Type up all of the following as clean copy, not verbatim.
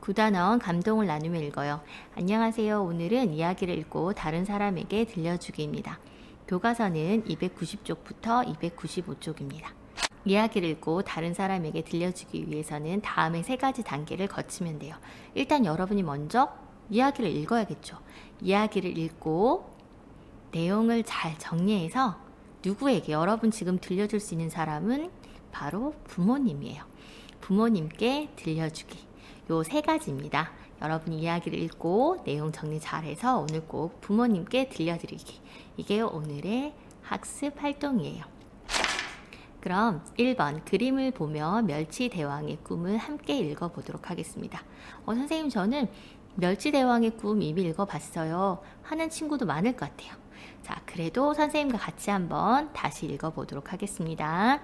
9단원 감동을 나누며 읽어요. 안녕하세요. 오늘은 이야기를 읽고 다른 사람에게 들려주기입니다. 교과서는 290쪽부터 295쪽입니다. 이야기를 읽고 다른 사람에게 들려주기 위해서는 다음에 3가지 단계를 거치면 돼요. 일단 여러분이 먼저 이야기를 읽어야겠죠. 이야기를 읽고 내용을 잘 정리해서 누구에게, 여러분 지금 들려줄 수 있는 사람은 바로 부모님이에요. 부모님께 들려주기. 요 3가지입니다. 여러분이 이야기를 읽고 내용 정리 잘해서 오늘 꼭 부모님께 들려드리기. 이게 오늘의 학습 활동이에요. 그럼 1번 그림을 보며 멸치대왕의 꿈을 함께 읽어보도록 하겠습니다. 선생님 저는 멸치대왕의 꿈 이미 읽어봤어요 하는 친구도 많을 것 같아요. 자, 그래도 선생님과 같이 한번 다시 읽어보도록 하겠습니다.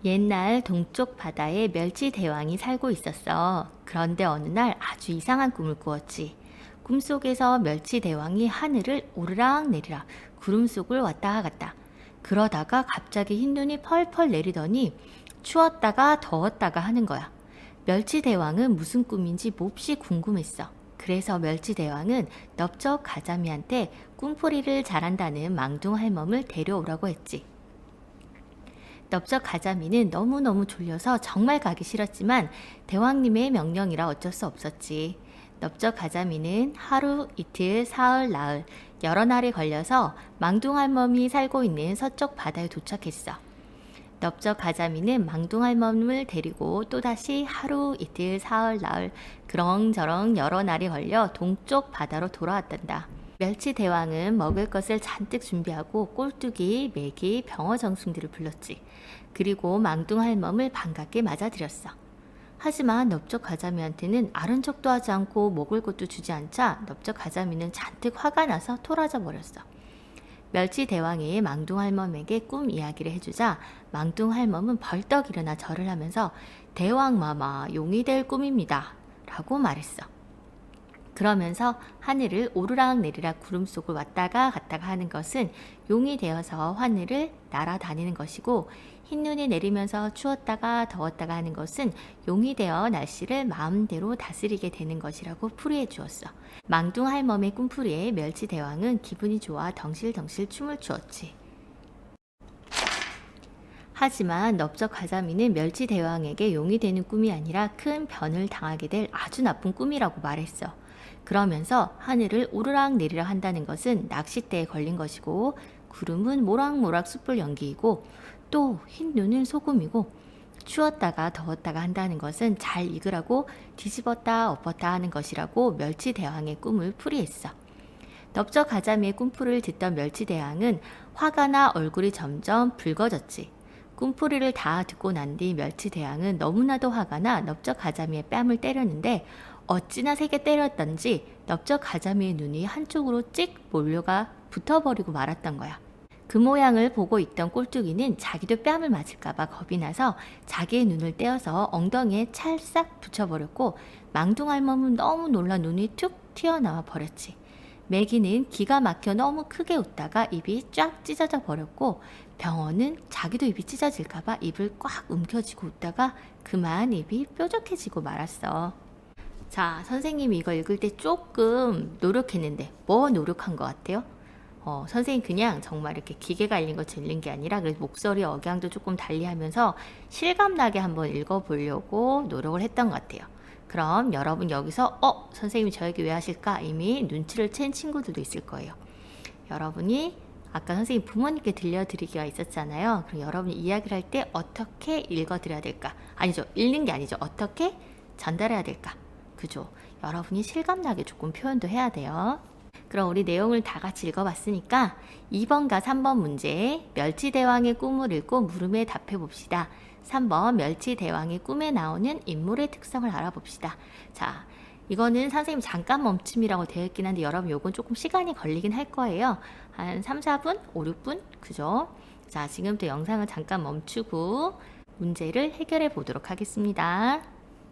옛날 동쪽 바다에 멸치대왕이 살고 있었어. 그런데 어느 날 아주 이상한 꿈을 꾸었지. 꿈속에서 멸치대왕이 하늘을 오르락내리락 구름 속을 왔다 갔다. 그러다가 갑자기 흰눈이 펄펄 내리더니 추웠다가 더웠다가 하는 거야. 멸치대왕은 무슨 꿈인지 몹시 궁금했어. 그래서 멸치대왕은 넓적 가자미한테 꿈풀이를 잘한다는 망둥할멈을 데려오라고 했지. 넓적 가자미는 너무너무 졸려서 정말 가기 싫었지만 대왕님의 명령이라 어쩔 수 없었지. 넓적 가자미는 하루, 이틀, 사흘, 나흘 여러 날이 걸려서 망둥할멈이 살고 있는 서쪽 바다에 도착했어. 넓적 가자미는 망둥할멈을 데리고 또다시 하루, 이틀, 사흘, 나흘 그렁저렁 여러 날이 걸려 동쪽 바다로 돌아왔단다. 멸치대왕은 먹을 것을 잔뜩 준비하고 꼴뚜기, 메기, 병어정승들을 불렀지. 그리고 망둥할멈을 반갑게 맞아들였어. 하지만 넓적 가자미한테는 아른 척도 하지 않고 먹을 것도 주지 않자 넓적 가자미는 잔뜩 화가 나서 토라져 버렸어. 멸치대왕이 망둥할멈에게 꿈 이야기를 해주자 망둥할멈은 벌떡 일어나 절을 하면서 대왕마마 용이 될 꿈입니다 라고 말했어. 그러면서 하늘을 오르락내리락 구름 속을 왔다가 갔다가 하는 것은 용이 되어서 하늘을 날아다니는 것이고, 흰눈이 내리면서 추웠다가 더웠다가 하는 것은 용이 되어 날씨를 마음대로 다스리게 되는 것이라고 풀이해 주었어. 망둥할멈의 꿈풀이에 멸치대왕은 기분이 좋아 덩실덩실 춤을 추었지. 하지만 넓적 가자미는 멸치대왕에게 용이 되는 꿈이 아니라 큰 변을 당하게 될 아주 나쁜 꿈이라고 말했어. 그러면서 하늘을 오르락내리락 한다는 것은 낚싯대에 걸린 것이고, 구름은 모락모락 숯불 연기이고, 또 흰 눈은 소금이고, 추웠다가 더웠다가 한다는 것은 잘 익으라고 뒤집었다 엎었다 하는 것이라고 멸치대왕의 꿈을 풀이했어. 넓적 가자미의 꿈풀이를 듣던 멸치대왕은 화가 나 얼굴이 점점 붉어졌지. 꿈풀이를 다 듣고 난 뒤 멸치대왕은 너무나도 화가 나 넓적 가자미의 뺨을 때렸는데 어찌나 세게 때렸던지 넓적 가자미의 눈이 한쪽으로 찍 몰려가 붙어버리고 말았던 거야. 그 모양을 보고 있던 꼴뚜기는 자기도 뺨을 맞을까봐 겁이 나서 자기의 눈을 떼어서 엉덩이에 찰싹 붙여버렸고, 망둥할멈은 너무 놀라 눈이 툭 튀어나와 버렸지. 메기는 기가 막혀 너무 크게 웃다가 입이 쫙 찢어져 버렸고, 병어는 자기도 입이 찢어질까봐 입을 꽉 움켜쥐고 웃다가 그만 입이 뾰족해지고 말았어. 자, 선생님이 이거 읽을 때 조금 노력했는데 뭐 노력한 것 같아요? 선생님 그냥 정말 이렇게 기계가 읽는 것처럼 읽는 게 아니라 그래서 목소리 억양도 조금 달리하면서 실감나게 한번 읽어보려고 노력을 했던 것 같아요. 그럼 여러분 여기서 선생님이 저에게 왜 하실까? 이미 눈치를 챈 친구들도 있을 거예요. 여러분이 아까 선생님 부모님께 들려드리기가 있었잖아요. 그럼 여러분이 이야기를 할 때 어떻게 읽어드려야 될까? 아니죠. 읽는 게 아니죠. 어떻게 전달해야 될까? 그죠? 여러분이 실감나게 조금 표현도 해야 돼요. 그럼 우리 내용을 다 같이 읽어봤으니까 2번과 3번 문제 멸치대왕의 꿈을 읽고 물음에 답해 봅시다. 3번 멸치대왕의 꿈에 나오는 인물의 특성을 알아봅시다. 자, 이거는 선생님 잠깐 멈춤이라고 되어 있긴 한데 여러분 요건 조금 시간이 걸리긴 할 거예요. 한 3, 4분, 5, 6분? 그죠? 자, 지금부터 영상을 잠깐 멈추고 문제를 해결해 보도록 하겠습니다.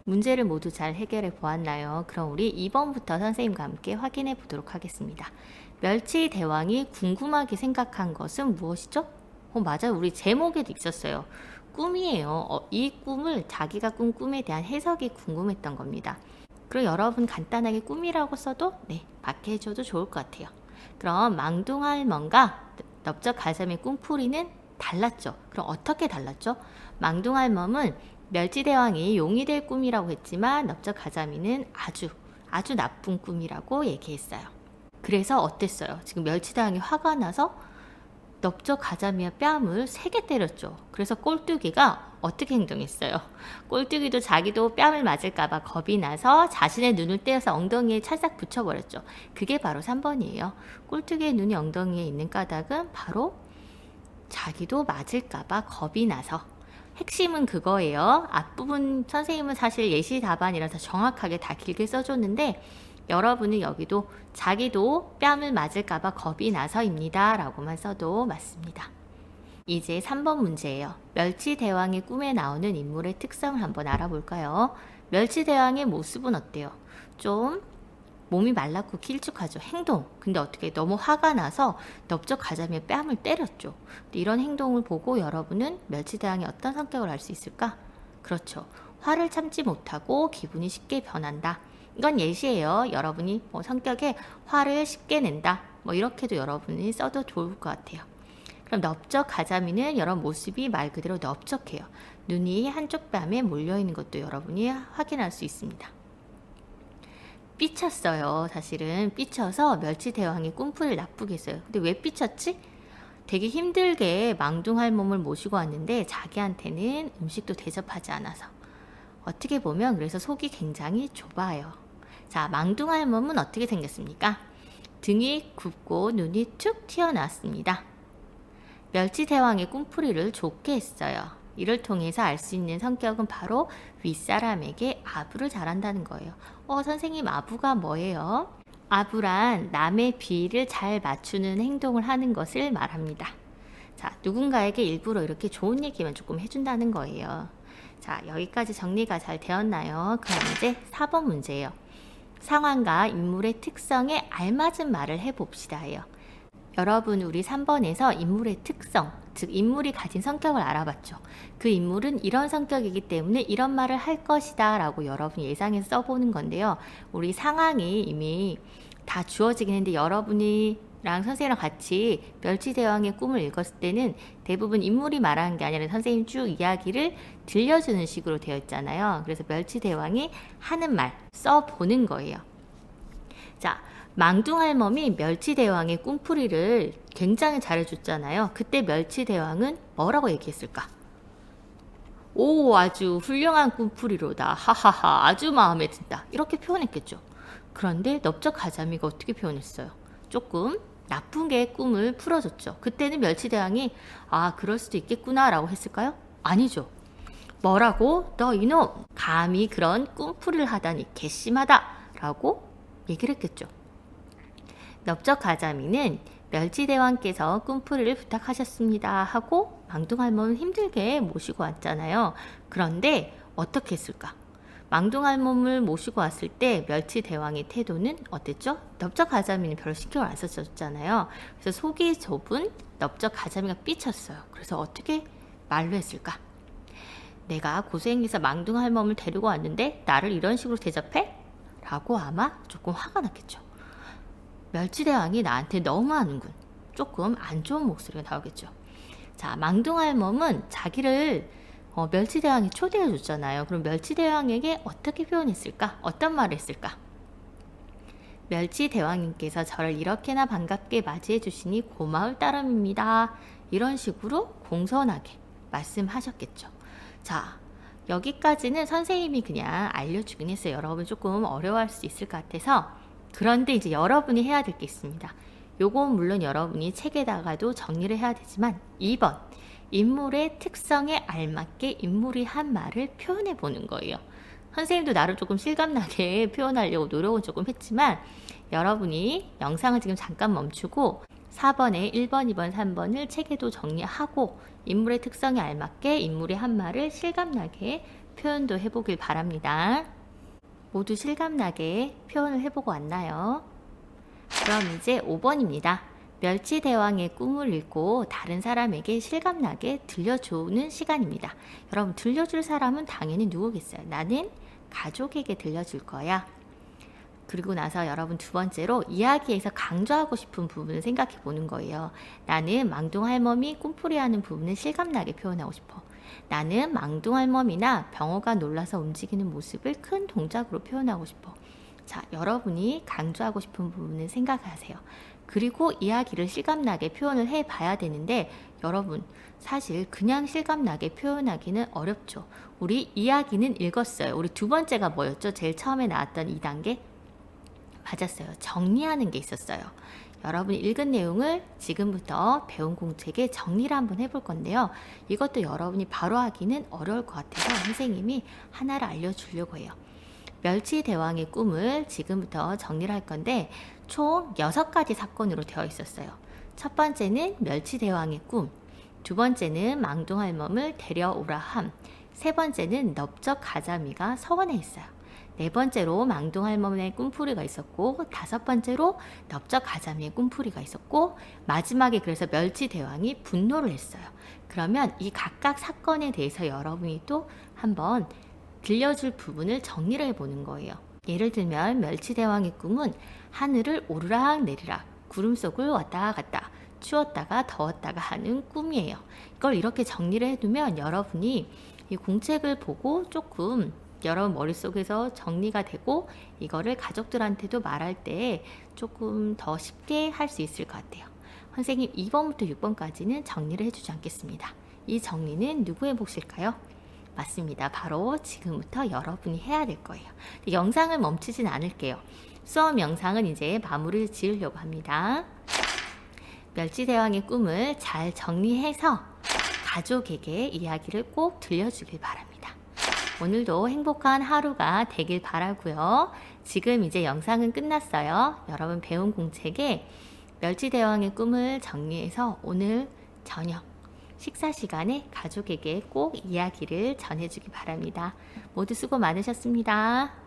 문제를 모두 잘 해결해 보았나요? 그럼 우리 2번부터 선생님과 함께 확인해 보도록 하겠습니다. 멸치대왕이 궁금하게 생각한 것은 무엇이죠? 맞아요. 우리 제목에도 있었어요. 꿈이에요. 이 꿈을 자기가 꾼 꿈에 대한 해석이 궁금했던 겁니다. 그럼 여러분 간단하게 꿈이라고 써도 박해줘도 좋을 것 같아요. 그럼 망둥할멈과 넓적가자미의 꿈풀이는 달랐죠. 그럼 어떻게 달랐죠? 망둥할멈은 멸치대왕이 용이 될 꿈이라고 했지만 넓적가자미는 아주 나쁜 꿈이라고 얘기했어요. 그래서 어땠어요? 지금 멸치대왕이 화가 나서 넓적가자미의 뺨을 3개 때렸죠. 그래서 꼴뚜기가 어떻게 행동했어요? 꼴뚜기도 자기도 뺨을 맞을까봐 겁이 나서 자신의 눈을 떼어서 엉덩이에 찰싹 붙여버렸죠. 그게 바로 3번이에요. 꼴뚜기의 눈이 엉덩이에 있는 까닭은 바로 자기도 맞을까봐 겁이 나서. 핵심은 그거예요. 앞부분 선생님은 사실 예시 답안이라서 정확하게 다 길게 써줬는데 여러분은 여기도 자기도 뺨을 맞을까봐 겁이 나서입니다 라고만 써도 맞습니다. 이제 3번 문제예요. 멸치대왕의 꿈에 나오는 인물의 특성을 한번 알아볼까요? 멸치대왕의 모습은 어때요? 좀 몸이 말랐고 길쭉하죠. 행동. 근데 어떻게 너무 화가 나서 넓적가자미의 뺨을 때렸죠. 이런 행동을 보고 여러분은 멸치대왕의 어떤 성격을 알 수 있을까? 그렇죠. 화를 참지 못하고 기분이 쉽게 변한다. 이건 예시예요. 여러분이 성격에 화를 쉽게 낸다. 이렇게도 여러분이 써도 좋을 것 같아요. 그럼 넓적가자미는 여러분 모습이 말 그대로 넓적해요. 눈이 한쪽 뺨에 몰려있는 것도 여러분이 확인할 수 있습니다. 삐쳤어요. 사실은 삐쳐서 멸치대왕의 꿈풀을 나쁘게 했어요. 근데 왜 삐쳤지? 되게 힘들게 망둥할멈을 모시고 왔는데 자기한테는 음식도 대접하지 않아서 어떻게 보면 그래서 속이 굉장히 좁아요. 자, 망둥할멈은 어떻게 생겼습니까? 등이 굽고 눈이 툭 튀어나왔습니다. 멸치대왕의 꿈풀이를 좋게 했어요. 이를 통해서 알 수 있는 성격은 바로 윗사람에게 아부를 잘한다는 거예요. 선생님 아부가 뭐예요? 아부란 남의 비위를 잘 맞추는 행동을 하는 것을 말합니다. 자, 누군가에게 일부러 이렇게 좋은 얘기만 조금 해준다는 거예요. 자, 여기까지 정리가 잘 되었나요? 그럼 이제 4번 문제예요. 상황과 인물의 특성에 알맞은 말을 해봅시다예요. 여러분 우리 3번에서 인물의 특성, 즉 인물이 가진 성격을 알아봤죠. 그 인물은 이런 성격이기 때문에 이런 말을 할 것이다 라고 여러분이 예상해서 써보는 건데요. 우리 상황이 이미 다 주어지긴 했는데 여러분이랑 선생님이랑 같이 멸치대왕의 꿈을 읽었을 때는 대부분 인물이 말하는 게 아니라 선생님 쭉 이야기를 들려주는 식으로 되어 있잖아요. 그래서 멸치대왕이 하는 말 써보는 거예요. 자, 망둥할멈이 멸치대왕의 꿈풀이를 굉장히 잘해줬잖아요. 그때 멸치대왕은 뭐라고 얘기했을까? 오, 아주 훌륭한 꿈풀이로다. 하하하, 아주 마음에 든다. 이렇게 표현했겠죠. 그런데 넓적가자미가 어떻게 표현했어요? 조금 나쁘게 꿈을 풀어줬죠. 그때는 멸치대왕이 그럴 수도 있겠구나 라고 했을까요? 아니죠. 뭐라고? 너 이놈 감히 그런 꿈풀이를 하다니 괘씸하다 라고 얘기를 했겠죠. 넓적가자미는 멸치대왕께서 꿈풀이를 부탁하셨습니다 하고 망둥할멈을 힘들게 모시고 왔잖아요. 그런데 어떻게 했을까? 망둥할멈을 모시고 왔을 때 멸치대왕의 태도는 어땠죠? 넓적가자미는 별로 신경을 안 썼잖아요. 그래서 속이 좁은 넓적가자미가 삐쳤어요. 그래서 어떻게 말로 했을까? 내가 고생해서 망둥할멈을 데리고 왔는데 나를 이런 식으로 대접해? 라고 아마 조금 화가 났겠죠. 멸치대왕이 나한테 너무하는군. 조금 안 좋은 목소리가 나오겠죠. 자, 망둥할멈은 자기를 멸치대왕이 초대해 줬잖아요. 그럼 멸치대왕에게 어떻게 표현했을까? 어떤 말을 했을까? 멸치대왕님께서 저를 이렇게나 반갑게 맞이해 주시니 고마울 따름입니다. 이런 식으로 공손하게 말씀하셨겠죠. 자, 여기까지는 선생님이 그냥 알려주긴 했어요. 여러분 조금 어려워할 수 있을 것 같아서. 그런데 이제 여러분이 해야 될 게 있습니다. 요건 물론 여러분이 책에다가도 정리를 해야 되지만 2번 인물의 특성에 알맞게 인물이 한 말을 표현해 보는 거예요. 선생님도 나름 조금 실감나게 표현하려고 노력은 조금 했지만 여러분이 영상을 지금 잠깐 멈추고 4번에 1번, 2번, 3번을 책에도 정리하고 인물의 특성에 알맞게 인물의 한 말을 실감나게 표현도 해보길 바랍니다. 모두 실감나게 표현을 해보고 왔나요? 그럼 이제 5번입니다. 멸치대왕의 꿈을 읽고 다른 사람에게 실감나게 들려주는 시간입니다. 여러분 들려줄 사람은 당연히 누구겠어요? 나는 가족에게 들려줄 거야. 그리고 나서 여러분 두 번째로 이야기에서 강조하고 싶은 부분을 생각해 보는 거예요. 나는 망둥할멈이 꿈풀이하는 부분을 실감나게 표현하고 싶어. 나는 망둥할멈이나 병어가 놀라서 움직이는 모습을 큰 동작으로 표현하고 싶어. 자, 여러분이 강조하고 싶은 부분을 생각하세요. 그리고 이야기를 실감나게 표현을 해봐야 되는데 여러분 사실 그냥 실감나게 표현하기는 어렵죠. 우리 이야기는 읽었어요. 우리 두 번째가 뭐였죠? 제일 처음에 나왔던 2단계? 맞았어요. 정리하는 게 있었어요. 여러분이 읽은 내용을 지금부터 배운 공책에 정리를 한번 해볼 건데요. 이것도 여러분이 바로 하기는 어려울 것 같아서 선생님이 하나를 알려주려고 해요. 멸치대왕의 꿈을 지금부터 정리를 할 건데 총 6가지 사건으로 되어 있었어요. 첫 번째는 멸치대왕의 꿈, 두 번째는 망둥할멈을 데려오라 함, 세 번째는 넓적 가자미가 서원해 있어요. 네 번째로 망둥할멈의 꿈풀이가 있었고, 다섯 번째로 넓적 가자미의 꿈풀이가 있었고, 마지막에 그래서 멸치대왕이 분노를 했어요. 그러면 이 각각 사건에 대해서 여러분이 또 한번 들려줄 부분을 정리를 해보는 거예요. 예를 들면 멸치대왕의 꿈은 하늘을 오르락 내리락 구름 속을 왔다 갔다 추웠다가 더웠다가 하는 꿈이에요. 이걸 이렇게 정리를 해두면 여러분이 이 공책을 보고 조금 여러분 머릿속에서 정리가 되고 이거를 가족들한테도 말할 때 조금 더 쉽게 할 수 있을 것 같아요. 선생님 2번부터 6번까지는 정리를 해주지 않겠습니다. 이 정리는 누구의 몫일까요? 맞습니다. 바로 지금부터 여러분이 해야 될 거예요. 영상을 멈추진 않을게요. 수업 영상은 이제 마무리를 지으려고 합니다. 멸치대왕의 꿈을 잘 정리해서 가족에게 이야기를 꼭 들려주길 바랍니다. 오늘도 행복한 하루가 되길 바라고요. 지금 이제 영상은 끝났어요. 여러분 배운 공책에 멸치대왕의 꿈을 정리해서 오늘 저녁 식사 시간에 가족에게 꼭 이야기를 전해주기 바랍니다. 모두 수고 많으셨습니다.